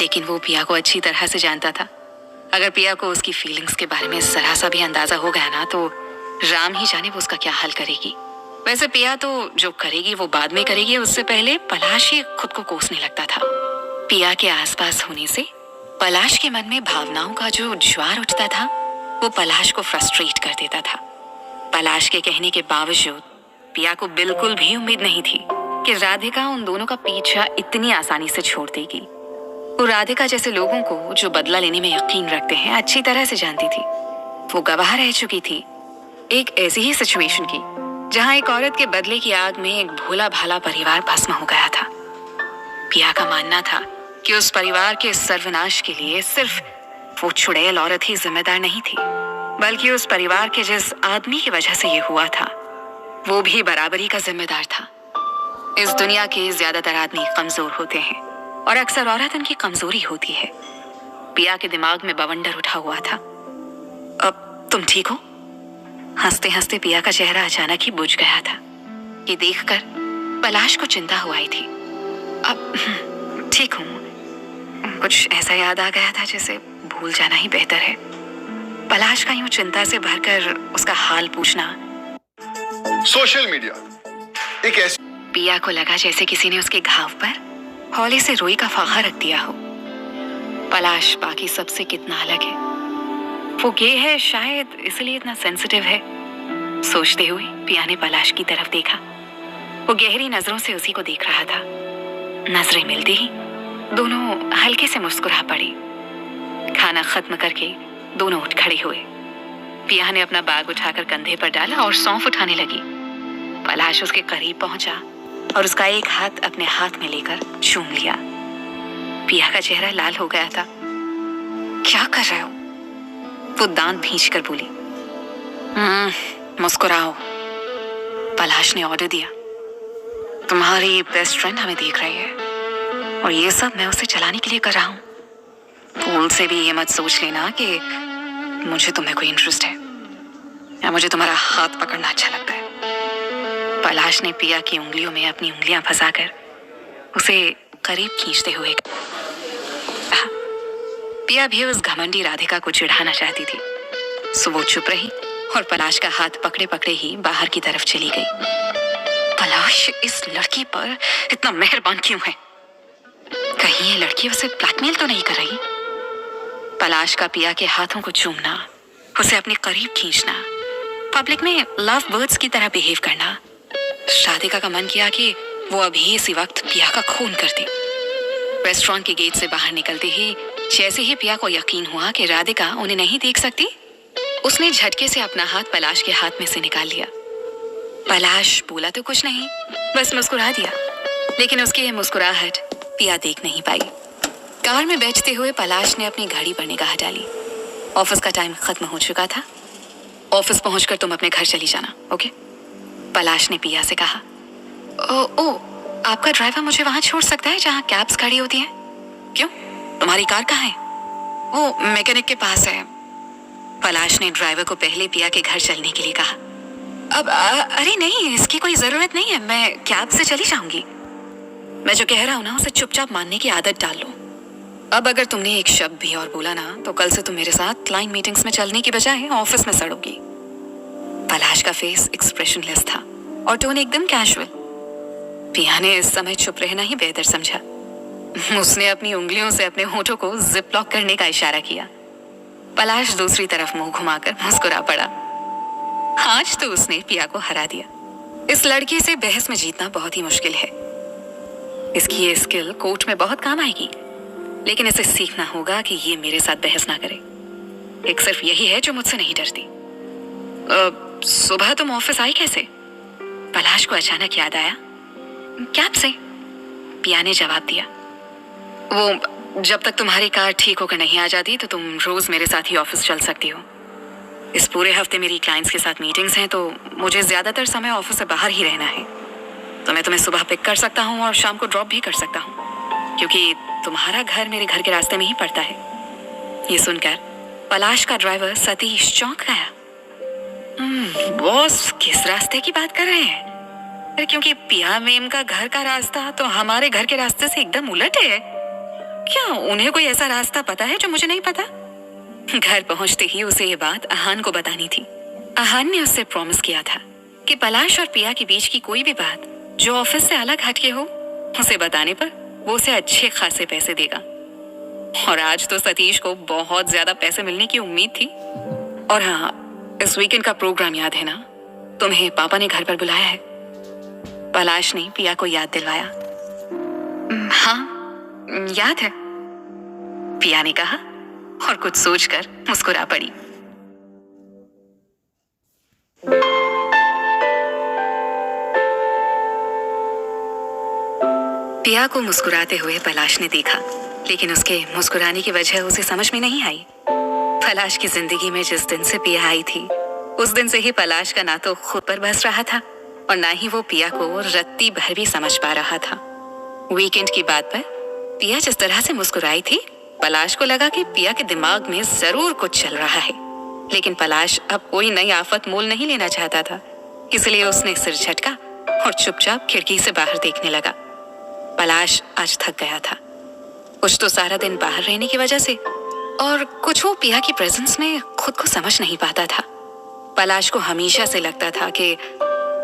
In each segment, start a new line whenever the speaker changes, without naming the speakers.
लेकिन वो पिया को अच्छी तरह से जानता था। अगर पिया को उसकी फीलिंग्स के बारे में जरा सा भी अंदाजा हो गया ना तो राम ही जाने वो उसका क्या हल करेगी। वैसे पिया तो जो करेगी वो बाद में करेगी, उससे पहले पलाश ही खुद को कोसने लगता था। पिया के आसपास होने से पलाश के मन में भावनाओं का जो ज्वार उठता था वो पलाश को फ्रस्ट्रेट कर देता था। पलाश के कहने के बावजूद पिया को बिल्कुल भी उम्मीद नहीं थी कि राधिका उन दोनों का पीछा इतनी आसानी से छोड़ देगी। वो राधिका जैसे लोगों को जो बदला लेने में यकीन रखते हैं अच्छी तरह से जानती थी। वो गवाह रह चुकी थी एक ऐसी ही सिचुएशन की जहां एक औरत के बदले की आग में एक भोला भाला परिवार भस्म हो गया था। पिया का मानना था कि उस परिवार के सर्वनाश के लिए सिर्फ वो चुड़ैल औरत ही जिम्मेदार नहीं थी, बल्कि उस परिवार के जिस आदमी की वजह से ये हुआ था वो भी बराबरी का जिम्मेदार था। इस दुनिया के ज्यादातर आदमी कमजोर होते हैं और अक्सर औरत उनकी कमजोरी होती है। पिया के दिमाग में बवंडर उठा हुआ था। अब तुम ठीक हो? हंसते हंसते पिया का चेहरा अचानक ही बुझ गया था। ये देखकर पलाश को चिंता हो आई थी। अब ठीक हूं, कुछ ऐसा याद आ गया था जैसे भूल जाना ही बेहतर है। पलाश का यूं चिंता से भरकर उसका हाल पूछना।
सोशल मीडिया एक ऐसी।
पिया को लगा जैसे किसी ने उसके घाव पर हौले से रुई का फाहा रख दिया हो। पलाश बाकी सबसे कितना अलग है। वो गे है, शायद इसलिए इतना सेंसिटिव है। सोचते हुए पिया ने पलाश की तरफ देखा। वो गहरी नजरों से उसी को देख रहा था। नजरें मिलते ही दोनों हल्के से मुस्कुरा पड़े। खाना खत्म करके दोनों उठ खड़े हुए। पिया ने अपना बैग उठाकर कंधे पर डाला और सौंफ उठाने लगी। पलाश उसके करीब पहुंचा और उसका एक हाथ अपने हाथ में लेकर चूम लिया। पिया का चेहरा लाल हो गया था। क्या कर रहे हो? वो दांत भींच कर बोली। मुस्कुराओ। पलाश ने ऑर्डर दिया। तुम्हारी बेस्ट फ्रेंड हमें देख रही है और ये सब मैं उसे चलाने के लिए कर रहा हूं। भूल से भी ये मत सोच लेना कि मुझे तुम्हें कोई इंटरेस्ट है या मुझे तुम्हारा हाथ पकड़ना अच्छा लगता है। पलाश ने पिया की उंगलियों में अपनी उंगलियां फंसाकर उसे करीब खींचते हुए पिया भी उस घमंडी राधिका को चिढ़ाना चाहती थी, सो वो चुप रही और पलाश का हाथ पकड़े पकड़े ही बाहर की तरफ चली गई। पलाश इस लड़की पर इतना मेहरबान क्यों है? कहीं ये लड़की उसे ब्लैकमेल तो नहीं कर रही? पलाश का पिया के हाथों को चूमना, उसे अपने करीब खींचना, पब्लिक में लव बर्ड्स की तरह बिहेव करना। राधिका का मन किया कि वो अभी इसी वक्त पिया का खून कर दे। रेस्टोरेंट के गेट से बाहर निकलते ही जैसे ही पिया को यकीन हुआ कि राधिका उन्हें नहीं देख सकती, उसने झटके से अपना हाथ पलाश के हाथ में से निकाल लिया। पलाश बोला तो कुछ नहीं, बस मुस्कुरा दिया, लेकिन उसकी यह मुस्कुराहट पिया देख नहीं पाई। कार में बैठते हुए पलाश ने अपनी घड़ी पर निगाह डाली। ऑफिस का टाइम खत्म हो चुका था। ऑफिस पहुंचकर तुम अपने घर चली जाना, ओके? पलाश ने पिया से कहा। ओ, आपका ड्राइवर मुझे वहां छोड़ सकता है जहां कैब्स खड़ी होती हैं? क्यों, तुम्हारी कार कहाँ है? वो मैकेनिक के पास है। पलाश ने ड्राइवर को पहले पिया के घर चलने के लिए कहा। अब अरे नहीं, इसकी कोई जरूरत नहीं है, मैं कैब से चली जाऊंगी। मैं जो कह रहा हूं ना उसे चुपचाप मानने की आदत डाल लो। अब अगर तुमने एक शब्द भी और बोला ना तो कल से तुम मेरे साथ क्लाइंट मीटिंग्स में चलने की बजाय ऑफिस में सड़ोगी। पलाश का फेस एक्सप्रेशनलेस था और टोन एकदम कैजुअल। पिया ने इस समय चुप रहना ही बेहतर समझा। उसने अपनी उंगलियों से अपने होठों को जिप लॉक करने का इशारा किया। पलाश दूसरी तरफ मुंह घुमाकर मुस्कुरा पड़ा। आज तो उसने पिया को हरा दिया। इस लड़की से बहस में जीतना बहुत ही मुश्किल है। इसकी ये स्किल कोर्ट में बहुत काम आएगी, लेकिन इसे सीखना होगा कि ये मेरे साथ बहस ना करे। एक सिर्फ यही है जो मुझसे नहीं डरती। सुबह तुम ऑफिस आई कैसे? पलाश को अचानक याद आया। कैब से, पिया ने जवाब दिया। वो जब तक तुम्हारी कार ठीक होकर नहीं आ जाती तो तुम रोज मेरे साथ ही ऑफिस चल सकती हो। इस पूरे हफ्ते मेरी क्लाइंट्स के साथ मीटिंग्स हैं तो मुझे ज्यादातर समय ऑफिस से बाहर ही रहना है। तो मैं तुम्हें सुबह पिक कर सकता हूँ और शाम को ड्रॉप भी कर सकता हूँ, क्योंकि तुम्हारा घर मेरे घर के रास्ते में ही पड़ता है। ये सुनकर पलाश का ड्राइवर सतीश चौंक गया। बॉस किस रास्ते की बात कर रहे हैं? अरे क्योंकि पिया मैम का घर का रास्ता तो हमारे घर के रास्ते से एकदम उलट है। क्या उन्हें कोई ऐसा रास्ता पता है जो मुझे नहीं पता? घर पहुंचते ही उसे ये बात अहान को बतानी थी। अहान ने उससे प्रॉमिस किया था कि पलाश और पिया के बीच की कोई भी बात जो ऑफिस से अलग हटके हो, उसे बताने पर वो उसे अच्छे खासे पैसे देगा। और आज तो सतीश को बहुत ज्यादा पैसे मिलने की उम्मीद थी। और हाँ, इस वीकेंड का प्रोग्राम याद है ना? तुम्हें पापा ने घर पर बुलाया है। पलाश ने पिया को याद दिलवाया। हाँ, याद है, पिया ने कहा और कुछ सोचकर मुस्कुरा पड़ी। पिया को मुस्कुराते हुए पलाश ने देखा, लेकिन उसके मुस्कुराने की वजह उसे समझ में नहीं आई। पलाश की जिंदगी में जिस दिन से पिया आई थी, उस दिन से ही पलाश का ना तो खुद पर बस रहा था और ना ही वो पिया को रत्ती भर भी समझ पा रहा था। वीकेंड की बात पर पिया जिस तरह से मुस्कुराई थी, पलाश को लगा कि पिया के दिमाग में जरूर कुछ चल रहा है। लेकिन पलाश अब कोई नई आफत मोल नहीं लेना चाहता था, इसलिए उसने सिर झटका और चुपचाप खिड़की से बाहर देखने लगा। पलाश आज थक गया था, कुछ तो सारा दिन बाहर रहने की वजह से, और कुछ वो पिया की प्रेजेंस में खुद को समझ नहीं पाता था। पलाश को हमेशा से लगता था कि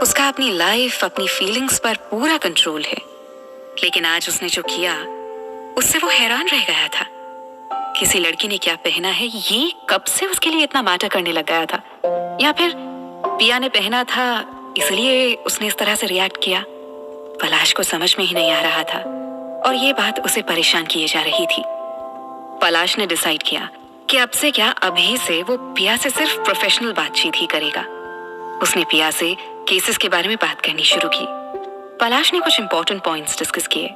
उसका अपनी लाइफ, अपनी फीलिंग्स पर पूरा कंट्रोल है, लेकिन आज उसने जो किया उससे वो हैरान रह गया था। किसी लड़की ने क्या पहना है, ये कब से उसके लिए इतना मैटर करने लग गया था, या फिर पिया ने पहना था इसलिए उसने इस तरह से रिएक्ट किया। पलाश को समझ में ही नहीं आ रहा था और ये बात उसे परेशान किए जा रही थी। पलाश ने डिसाइड किया कि अब से क्या, अभी से वो पिया से सिर्फ प्रोफेशनल बातचीत ही करेगा। उसने पिया से केसेस के बारे में बात करनी शुरू की। पलाश ने कुछ इंपॉर्टेंट पॉइंट्स डिस्कस किए,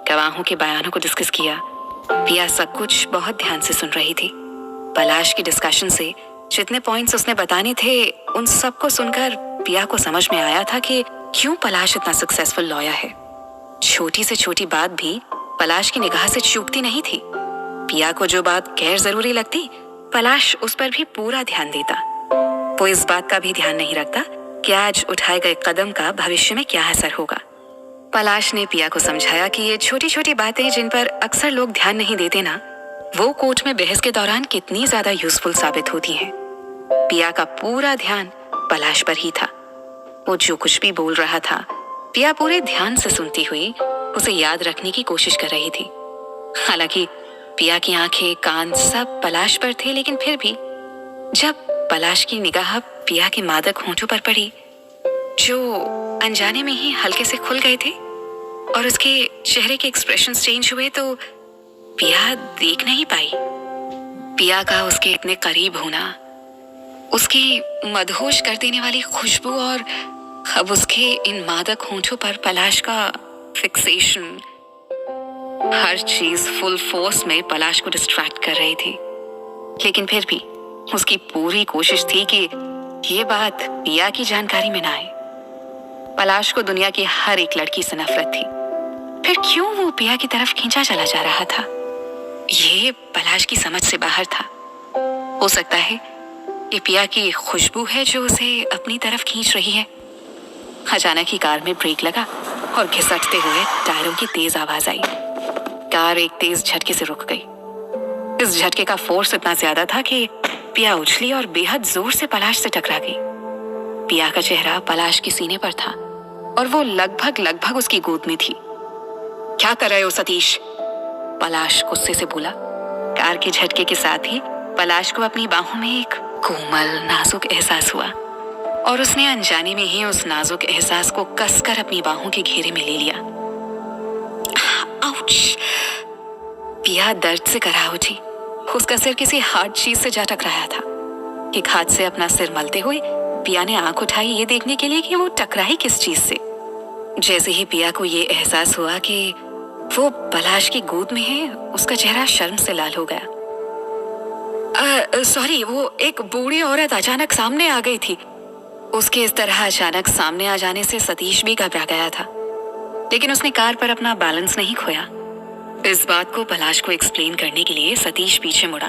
गवाहों के बयानों को डिस्कस किया। पिया सब कुछ बहुत ध्यान से सुन रही थी। पलाश की डिस्कशन से जितने पॉइंट्स उसने बताने थे, उन सबको सुनकर पिया को समझ में आया था कि क्यों पलाश इतना सक्सेसफुल लॉयर है। छोटी से छोटी बात भी पलाश की निगाह से चूकती नहीं थी। पिया को जो बात गैर जरूरी लगती, पलाश उस पर भी पूरा ध्यान देता। वो इस बात का भी ध्यान नहीं रखता कि आज उठाए गए कदम का भविष्य में क्या असर होगा। पलाश ने पिया को समझाया कि ये छोटी छोटी बातें जिन पर अक्सर लोग ध्यान नहीं देते ना, वो कोर्ट में बहस के दौरान कितनी ज्यादा यूजफुल साबित होती हैं। पिया का पूरा ध्यान पलाश पर ही था। वो जो कुछ भी बोल रहा था, पिया पूरे ध्यान से सुनती हुई उसे याद रखने की कोशिश कर रही थी। हालांकि पिया की आंखें, कान सब पलाश पर थे, लेकिन फिर भी जब पलाश की निगाह पिया के मादक होंठों पर पड़ी, जो अनजाने में ही हल्के से खुल गए थे, और उसके चेहरे के एक्सप्रेशंस चेंज हुए, तो पिया देख नहीं पाई। पिया का उसके इतने करीब होना, उसकी मदहोश कर देने वाली खुशबू, और अब उसके इन मादक होंठों पर पलाश का फिक्सेशन, हर चीज फुल फोर्स में पलाश को डिस्ट्रैक्ट कर रही थी। लेकिन फिर भी उसकी पूरी कोशिश थी कि ये बात पिया की जानकारी में ना आए। पलाश को दुनिया की हर एक लड़की से नफरत थी, फिर क्यों वो पिया की तरफ खींचा चला जा रहा था? ये पलाश की समझ से बाहर था। हो सकता है ये पिया की खुशबू है जो उसे अपनी तरफ खींच रही है। अचानक ही कार में ब्रेक लगा और घिसटते हुए टायरों की तेज आवाज आई। कार एक तेज झटके से रुक गई। इस झटके का फोर्स इतना ज्यादा था कि पिया उछली और बेहद जोर से पलाश से टकरा गई। पिया का चेहरा पलाश के सीने पर था और वो लगभग उसकी गोद में थी। क्या कर रहे हो सतीश? पलाश गुस्से से बोला। कार के झटके के साथ ही पलाश को अपनी बाहों में एक कोमल नाजुक एहसास हुआ और उसने अनजाने में ही उस नाजुक एहसास को कसकर अपनी बाहों के घेरे में ले लिया। आउच! पिया दर्द से कराह उठी। उसका सिर किसी हार्ड चीज से जा टकराया था। एक हाथ से अपना सिर मलते हुए पिया ने आंख उठाई ये देखने के लिए कि वो टकराई किस चीज से। जैसे ही पिया को ये एहसास हुआ कि वो पलाश की गोद में है, उसका चेहरा शर्म से लाल हो गया। सॉरी, वो एक बूढ़ी औरत अचानक सामने आ गई थी। उसके इस तरह अचानक सामने आ जाने से सतीश भी घबरा गया था, लेकिन उसने कार पर अपना बैलेंस नहीं खोया। इस बात को पलाश को एक्सप्लेन करने के लिए सतीश पीछे मुड़ा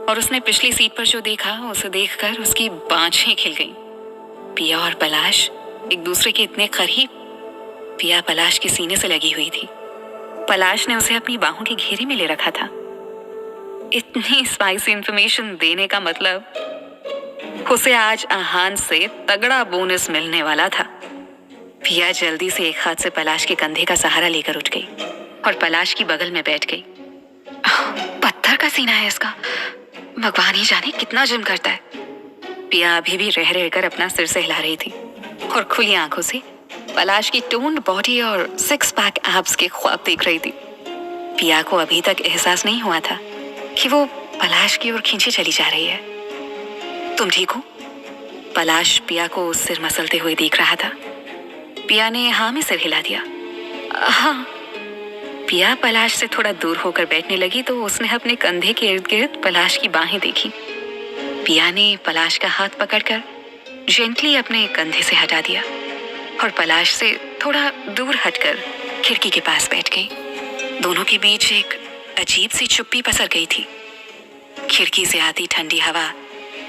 और उसने पिछली सीट पर जो देखा उसे देखकर उसकी बाँछें खिल गईं। पिया और पलाश एक दूसरे के इतने करीब। पिया पलाश के सीने से लगी हुई थी। पलाश ने उसे अपनी बाहों के घेरे में ले रखा था। इतनी स्पाइसी इंफॉर्मेशन देने का मतलब उसे आज आहान से तगड़ा बोनस मिलने वाला था। पिया जल्दी से एक हाथ से पलाश के कंधे का सहारा लेकर उठ गई और पलाश की बगल में बैठ गई। पत्थर का सीना है इसका, भगवान ही जाने कितना जिम करता है। पिया अभी भी रह रहकर अपना सिर से हिला रही थी और खुली आंखों से पलाश की टोन्ड बॉडी और 6 पैक एब्स के ख्वाब देख रही थी। पिया को अभी तक एहसास नहीं हुआ था कि वो पलाश की ओर खींची चली जा रही है। तुम ठीक हो? पलाश पिया को सिर मसलते हुए देख रहा था। पिया ने हाँ में सिर हिला दिया। हाँ। पिया पलाश से थोड़ा दूर होकर बैठने लगी तो उसने अपने कंधे के इर्द गिर्द पलाश की बाहें देखी। पिया ने पलाश का हाथ पकड़कर जेंटली अपने कंधे से हटा दिया और पलाश से थोड़ा दूर हटकर खिड़की के पास बैठ गई। दोनों के बीच एक अजीब सी चुप्पी पसर गई थी। खिड़की से आती ठंडी हवा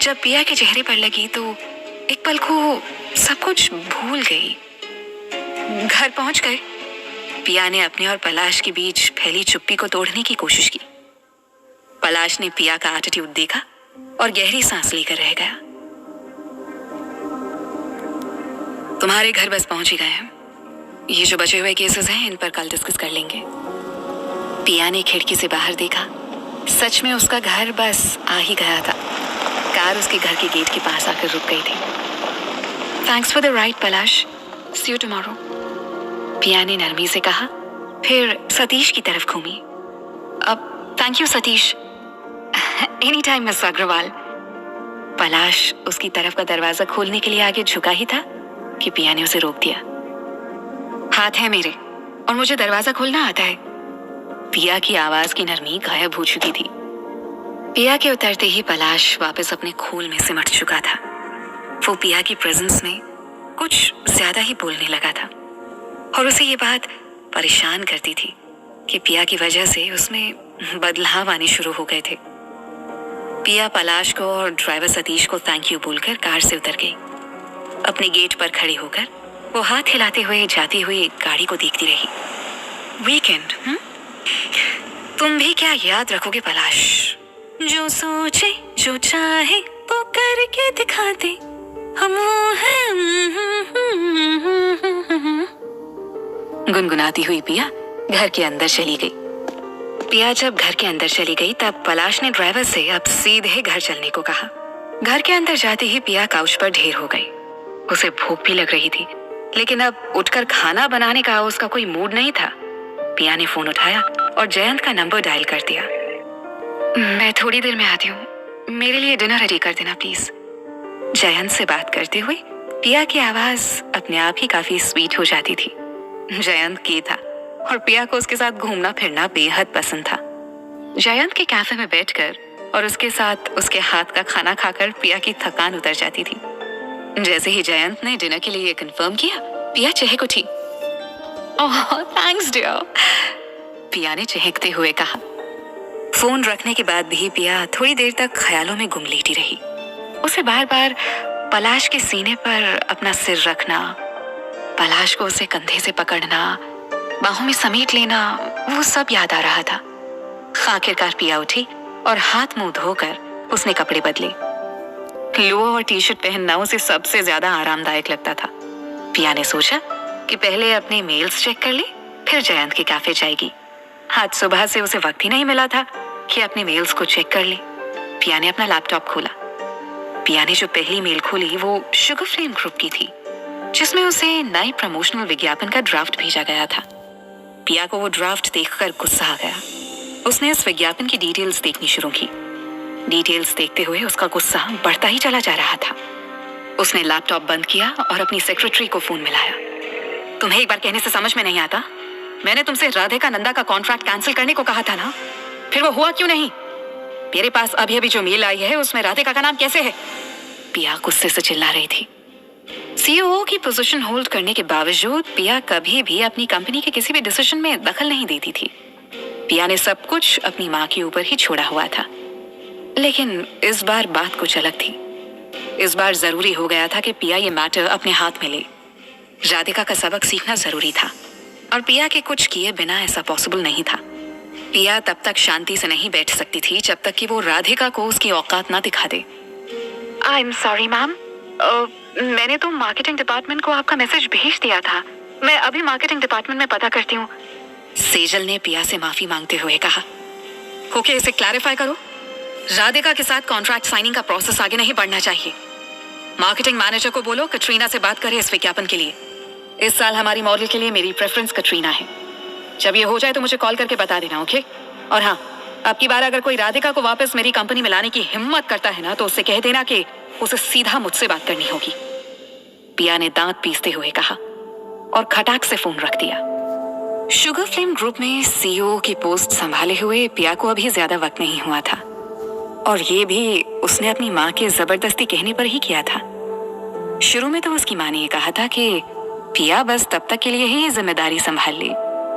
जब पिया के चेहरे पर लगी तो एक पल को सब कुछ भूल गई। घर पहुंच गए। पिया ने अपने और पलाश के बीच फैली चुप्पी को तोड़ने की कोशिश की। पलाश ने पिया का एटीट्यूड देखा और गहरी सांस लेकर रह गया। तुम्हारे घर बस पहुंच ही गए हैं। ये जो बचे हुए केसेस हैं इन पर कल डिस्कस कर लेंगे। पिया ने खिड़की से बाहर देखा। सच में उसका घर बस आ ही गया था। कार उसके घर के गेट के पास आकर रुक गई थी। Thanks for the ride Palash, see you tomorrow, Piya ने नरमी से कहा। फिर सतीश की तरफ घूमी। अब thank you Satish, any time miss Agarwal. Palash उसकी तरफ का दरवाजा खोलने के लिए आगे झुका ही था कि पिया ने उसे रोक दिया। हाथ है मेरे और मुझे दरवाजा खोलना आता है। पिया की आवाज की नरमी गायब हो चुकी थी। पिया के उतरते ही पलाश वापस अपने खोल में सिमट चुका था। वो पिया की प्रेजेंस में कुछ ज्यादा ही बोलने लगा था और उसे ये बात परेशान करती थी कि पिया की वजह से उसमें बदलाव आने शुरू हो गए थे। पिया पलाश को और ड्राइवर सतीश को थैंक यू बोलकर कार से उतर गई। अपने गेट पर खड़ी होकर वो हाथ हिलाते हुए जाती हुई गाड़ी को देखती रही। वीकेंड, तुम भी क्या याद रखोगे पलाश? जो सोचे जो चाहे वो करके दिखा दे, हम वो हैं। गुनगुनाती हुई पिया घर के अंदर चली गई। पिया जब घर के अंदर चली गई तब पलाश ने ड्राइवर से अब सीधे घर चलने को कहा। घर के अंदर जाते ही पिया काउच पर ढेर हो गई। उसे भूख भी लग रही थी, लेकिन अब उठकर खाना बनाने का उसका कोई मूड नहीं था। पिया ने फोन उठाया और जयंत का नंबर डायल कर दिया। मैं थोड़ी देर में आती हूँ, मेरे लिए डिनर रेडी कर देना प्लीज। जयंत से बात करते हुए पिया की आवाज अपने आप ही काफी स्वीट हो जाती थी। जयंत की था और पिया को उसके साथ घूमना फिरना बेहद पसंद था। जयंत के कैफे में बैठकर और उसके साथ उसके हाथ का खाना खाकर पिया की थकान उतर जाती थी। जैसे ही जयंत ने डिनर के लिए कंफर्म किया, पिया चहक उठी। ओह थैंक्स डियर, पिया ने चहकते हुए कहा। फोन रखने के बाद भी पिया थोड़ी देर तक ख्यालों में गुम लेटी रही। उसे बार बार पलाश के सीने पर अपना सिर रखना, पलाश को उसे कंधे से पकड़ना, बाहों में समेट लेना, वो सब याद आ रहा था। आखिरकार पिया उठी और हाथ मुंह धोकर उसने कपड़े बदले। लोअर और टी शर्ट पहनना उसे सबसे ज्यादा आरामदायक लगता था। पिया ने सोचा कि पहले अपने मेल्स चेक कर ले, फिर जयंत के कैफे जाएगी। आज सुबह से उसे वक्त ही नहीं मिला था कि अपने मेल्स को चेक कर ले। पिया ने अपना लैपटॉप खोला। पिया ने जो पहली मेल खोली वो शुगर फ्लेम ग्रुप की थी, जिसमें उसे नए प्रमोशनल विज्ञापन का ड्राफ्ट भेजा गया था। पिया को वो ड्राफ्ट देखकर गुस्सा आ गया। उसने इस विज्ञापन की डिटेल्स देखनी शुरू की। डिटेल्स देखते हुए उसका गुस्सा बढ़ता ही चला जा रहा था। उसने लैपटॉप बंद किया और अपनी सेक्रेटरी को फोन मिलाया। तुम्हें एक बार कहने से समझ में नहीं आता? मैंने तुमसे राधिका नंदा का कॉन्ट्रैक्ट कैंसिल करने को कहा था ना, फिर वो हुआ क्यों नहीं? मेरे पास अभी अभी जो मेल आई है उसमें राधिका का नाम कैसे है? पिया गुस्से से चिल्ला रही थी। सीईओ की पोजीशन होल्ड करने के बावजूद पिया कभी भी अपनी कंपनी के किसी भी डिसीजन में दखल नहीं देती थी। पिया ने सब कुछ अपनी माँ के ऊपर ही छोड़ा हुआ था। लेकिन इस बार बात कुछ अलग थी। इस बार जरूरी हो गया था कि पिया ये मैटर अपने हाथ में ले। राधिका का सबक सीखना जरूरी था। और पिया के कुछ किए बिना ऐसा पॉसिबल नहीं था। पिया तब तक शांति से नहीं बैठ सकती थी जब तक कि वो राधिका को उसकी औकात ना दिखा दे। आई एम सॉरी मैम, मैंने तो मार्केटिंग डिपार्टमेंट को आपका मैसेज भेज दिया था। मैं अभी मार्केटिंग डिपार्टमेंट में पता करती हूँ। सेजल ने पिया से माफी मांगते हुए कहा। ओके, इसे क्लैरिफाई करो। राधिका के साथ कॉन्ट्रैक्ट साइनिंग का प्रोसेस आगे नहीं बढ़ना चाहिए। मार्केटिंग मैनेजर को बोलो कटरीना से बात करे इस विज्ञापन के लिए। इस साल हमारी मॉडल के लिए मेरी प्रेफरेंस कटरीना है। जब ये हो जाए तो मुझे कॉल करके बता देना, ओके? और हाँ, अब की बार अगर कोई राधिका को वापस मेरी कंपनी में लाने की हिम्मत करता है ना, तो उससे कह देना कि उसे सीधा मुझसे बात करनी होगी। पिया ने दांत पीसते हुए कहा और खटाक से फोन रख दिया। शुगर फिल्म ग्रुप में सीईओ की पोस्ट संभाले हुए पिया को अभी ज्यादा वक्त नहीं हुआ था, और ये भी उसने अपनी माँ के जबरदस्ती कहने पर ही किया था। शुरू में तो उसकी माँ ने ये कहा था कि पिया बस तब तक के लिए ही जिम्मेदारी संभाल ले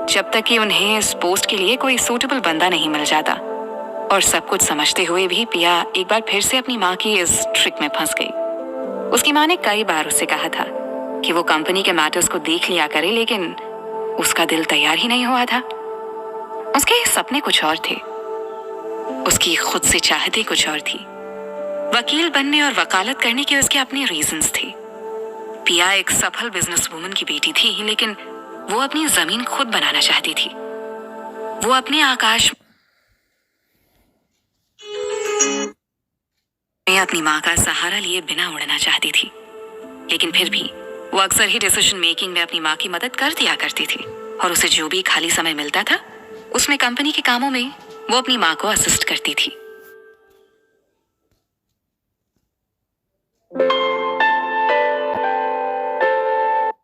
जब तक कि उन्हें इस पोस्ट के लिए कोई सूटेबल बंदा नहीं मिल जाता। और सब कुछ समझते हुए भी पिया एक बार फिर से अपनी माँ की इस ट्रिक में फंस गई। उसकी माँ ने कई बार उससे कहा था कि वो कंपनी के मैटर्स को देख लिया करे, लेकिन उसका दिल तैयार ही नहीं हुआ था। उसके सपने कुछ और थे, उसकी खुद से चाहते कुछ और थी। वकील बनने और वकालत करने के उसके अपने रीजंस थे। पिया एक सफल बिजनेस वुमन की बेटी थी, लेकिन वो अपनी जमीन खुद बनाना चाहती थी। वो अपने आकाश में अपनी माँ का सहारा लिए बिना उड़ना चाहती थी, लेकिन फिर भी वो अक्सर ही डिसीजन मेकिंग में अपनी माँ की मदद कर दिया करती थी, और उसे जो भी खाली समय मिलता था उसमें कंपनी के कामों में वो अपनी माँ को असिस्ट करती थी।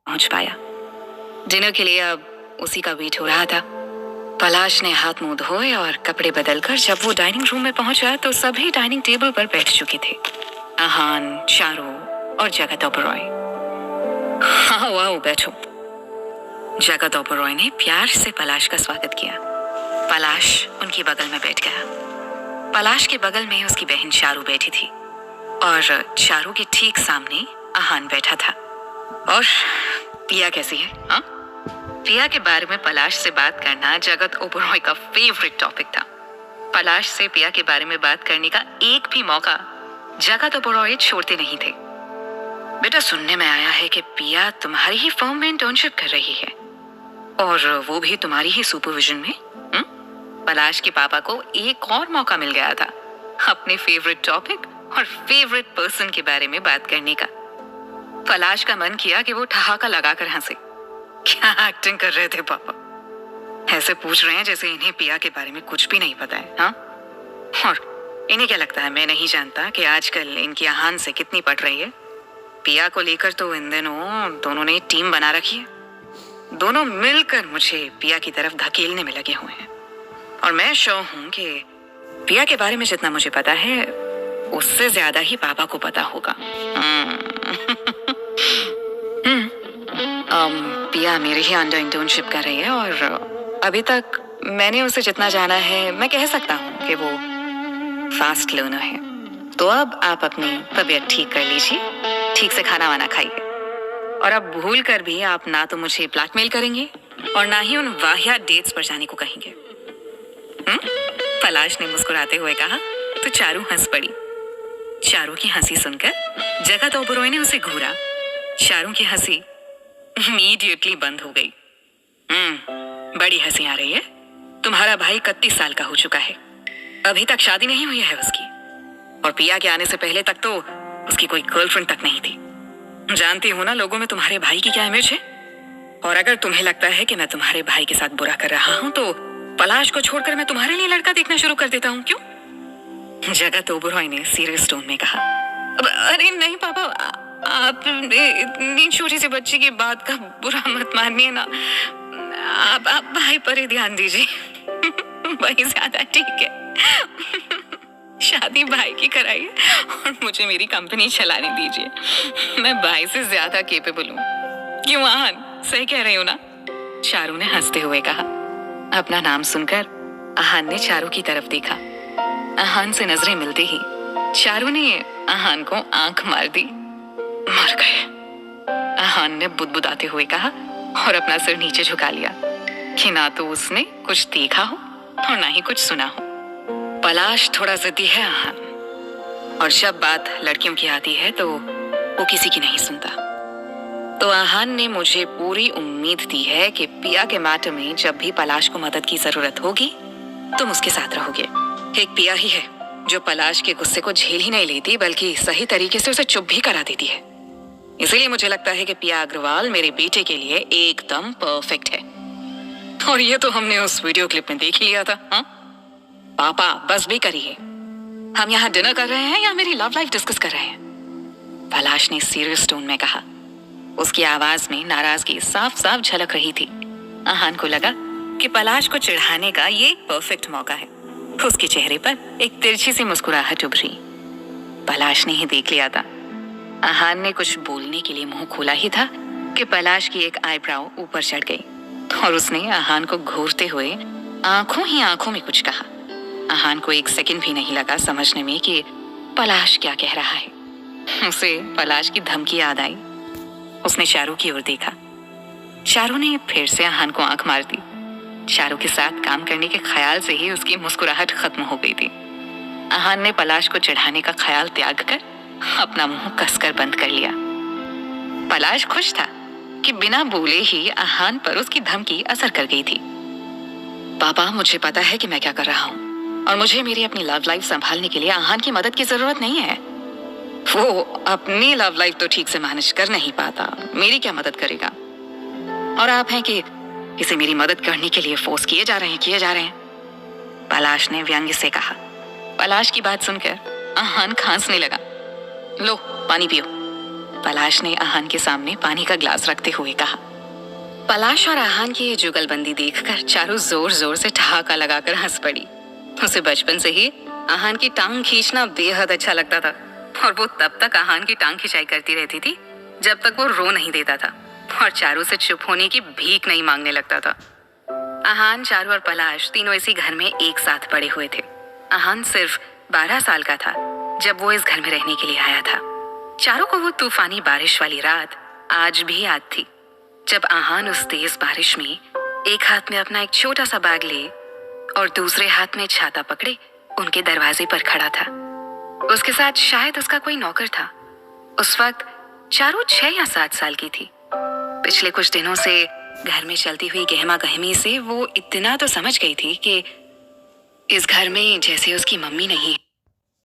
पहुंच पाया। डिनर के लिए अब उसी का वेट हो रहा था। पलाश ने हाथ मुंह धोए और कपड़े बदलकर जब वो डाइनिंग रूम में पहुंचा तो सभी डाइनिंग टेबल पर बैठ चुके थे। आहान, चारू और जगत ओबरॉय। हाँ, वाओ, बैठो। जगत ओबरॉय ने प्यार से पलाश का स्वागत किया। पलाश उनके बगल में बैठ गया। पलाश के बगल में उसकी बहन चारू बैठी थी और चारू के ठीक सामने आहान बैठा था। और पिया कैसी है? हाँ, पिया के बारे में पलाश से बात करना जगत ओबरॉय का फेवरेट टॉपिक था। पलाश से पिया के बारे में बात करने का एक भी मौका जगत ओबरॉय छोड़ते नहीं थे। बेटा, सुनने में आया है कि पिया तुम्हारी ही फर्म में इंटर्नशिप कर रही है, और वो भी तुम्हारी ही सुपरविजन में। पलाश के पापा को एक और मौका मिल गया था अपने फेवरेट टॉपिक और फेवरेट पर्सन के बारे में बात करने का। पलाश का मन किया कि वो ठहाका लगाकर हंसे। क्या एक्टिंग कर रहे थे पापा? ऐसे पूछ रहे हैं जैसे इन्हें पिया के बारे में कुछ भी नहीं पता है। हाँ, और इन्हें क्या लगता है मैं नहीं जानता कि आजकल इनकी आहान से कितनी पट रही है? पिया को लेकर तो इन दिनों दोनों ने टीम बना रखी है। दोनों मिलकर मुझे पिया की तरफ धकेलने में लगे हुए हैं, और मैं श्योर हूं कि पिया के बारे में जितना मुझे पता है उससे ज्यादा ही पापा को पता होगा। पिया मेरे ही अंडर इंटर्नशिप कर रही है, और अभी तक मैंने उसे जितना जाना है मैं कह सकता हूँ कि वो फास्ट लर्नर है। तो अब आप अपनी तबीयत ठीक कर लीजिए, ठीक से खाना वाना खाइए, और अब भूल कर भी आप ना तो मुझे ब्लैकमेल करेंगे और ना ही उन वाहियात डेट्स पर जाने को कहेंगे। पलाश ने मुस्कुराते हुए कहा तो चारू हंस पड़ी। चारू की हंसी सुनकर जगत ओबरॉय ने उसे घूरा। चारू की हंसी इमीडिएटली बंद हो गई। बड़ी हंसी आ रही है। तुम्हारा भाई 31 साल का हो चुका है, अभी तक शादी नहीं हुई है उसकी, और पिया के आने से पहले तक तो उसकी कोई गर्लफ्रेंड तक नहीं थी। जानती हो ना लोगों में तुम्हारे भाई की क्या इमेज है। और अगर तुम्हें लगता है कि मैं तुम्हारे भाई के साथ बुरा कर रहा हूं तो पलाश को छोड़कर मैं तुम्हारे लिए लड़का देखना शुरू कर देता हूं, क्यों? जगत ओबरॉय ने सीरियस टोन में कहा। अरे नहीं पापा, आप इतनी छोटी सी बच्ची की बात का बुरा मत मानिए ना। आप भाई पर ही ध्यान दीजिए, वही ज्यादा ठीक है। शादी भाई की कराइए और मुझे मेरी कंपनी चलाने दीजिए। मैं भाई से ज्यादा केपेबल हूँ। क्यों आहान, सही कह रही हूँ ना? चारू ने हंसते हुए कहा। अपना नाम सुनकर आहान ने चारू की तरफ देखा। आहान से नजरें मिलते ही चारू ने आहान को आंख मार दी। मर गए, आहान ने बुदबुदाते हुए कहा और अपना सिर नीचे झुका लिया। कि ना तो उसने कुछ देखा हो और ना ही कुछ सुना हो। पलाश थोड़ा जिद्दी है आहान, और जब बात लड़कियों की आती है तो वो किसी की नहीं सुनता। तो आहान ने मुझे पूरी उम्मीद दी है कि पिया के मैटर में जब भी पलाश को मदद की जरूरत होगी तुम उसके साथ रहोगे। एक पिया ही है जो पलाश के गुस्से को झेल ही नहीं लेती बल्कि सही तरीके से उसे चुप भी करा देती है। इसीलिए मुझे लगता है कि पिया अग्रवाल मेरे बेटे के लिए एकदम परफेक्ट है। और ये तो हमने उस वीडियो क्लिप में देख ही लिया था। हाँ पापा बस भी करिए, हम यहाँ डिनर कर रहे हैं या मेरी लव लाइफ डिस्कस कर रहे हैं? पलाश ने सीरियस टोन में कहा। उसकी आवाज में नाराजगी साफ साफ झलक रही थी। आहान को लगा कि पलाश को चिढ़ाने का ये एक परफेक्ट मौका है। उसके चेहरे पर एक तिरछी सी मुस्कुराहट उभरी। पलाश ने ही देख लिया था। आहान ने कुछ बोलने के लिए मुंह खोला ही था कि पलाश की एक आईब्राउ ऊपर चढ़ गई और उसने आहान को घूरते हुए आंखों ही आंखों में कुछ कहा। आहान को एक सेकंड भी नहीं लगा समझने में कि पलाश क्या कह रहा है। उसे पलाश की धमकी याद आई। उसने चारू की ओर देखा। चारू ने फिर से आहान को आंख मार दी। चारू के साथ काम करने के ख्याल से ही उसकी मुस्कुराहट खत्म हो गई थी। आहान ने पलाश को चिढ़ाने का ख्याल त्याग कर अपना मुंह कसकर बंद कर लिया। पलाश खुश था कि बिना बोले ही आहान पर उसकी धमकी असर कर गई थी। पापा मुझे पता है कि मैं क्या कर रहा हूँ और मुझे मेरी अपनी लव लाइफ संभालने के लिए आहान की मदद की जरूरत नहीं है। वो अपनी लव लाइफ तो ठीक से मैनेज कर नहीं पाता, मेरी क्या मदद करेगा? और आप हैं कि इसे मेरी मदद करने के लिए फोर्स किए जा रहे हैं। पलाश ने व्यंग्य से कहा। पलाश की बात सुनकर आहान खांसने लगा। लो पानी पियो। पलाश ने आहान के सामने पानी का ग्लास रखते हुए कहा। पलाश और आहान की ये जुगलबंदी देखकर चारू जोर जोर से ठहाका लगाकर हंस पड़ी। उसे बचपन से ही आहान की टांग खींचना बेहद अच्छा लगता था और वो तब तक आहान की टांग खिंचाई करती रहती थी जब तक वो रो नहीं देता था और चारू से चुप होने की भीख नहीं मांगने लगता था। आहान, चारू और पलाश तीनों इसी घर में एक साथ बड़े हुए थे। आहान सिर्फ 12 साल का था जब वो इस घर में रहने के लिए आया था। चारू को वो तूफानी बारिश वाली रात आज भी याद थी जब आहान उस तेज बारिश में एक हाथ में अपना एक छोटा सा बैग ले और दूसरे हाथ में छाता पकड़े उनके दरवाजे पर खड़ा था। उसके साथ शायद उसका कोई नौकर था। उस वक्त चारू 6 या 7 साल की थी। पिछले कुछ दिनों से घर में चलती हुई गहमा गहमी से वो इतना तो समझ गई थी कि इस घर में जैसे उसकी मम्मी नहीं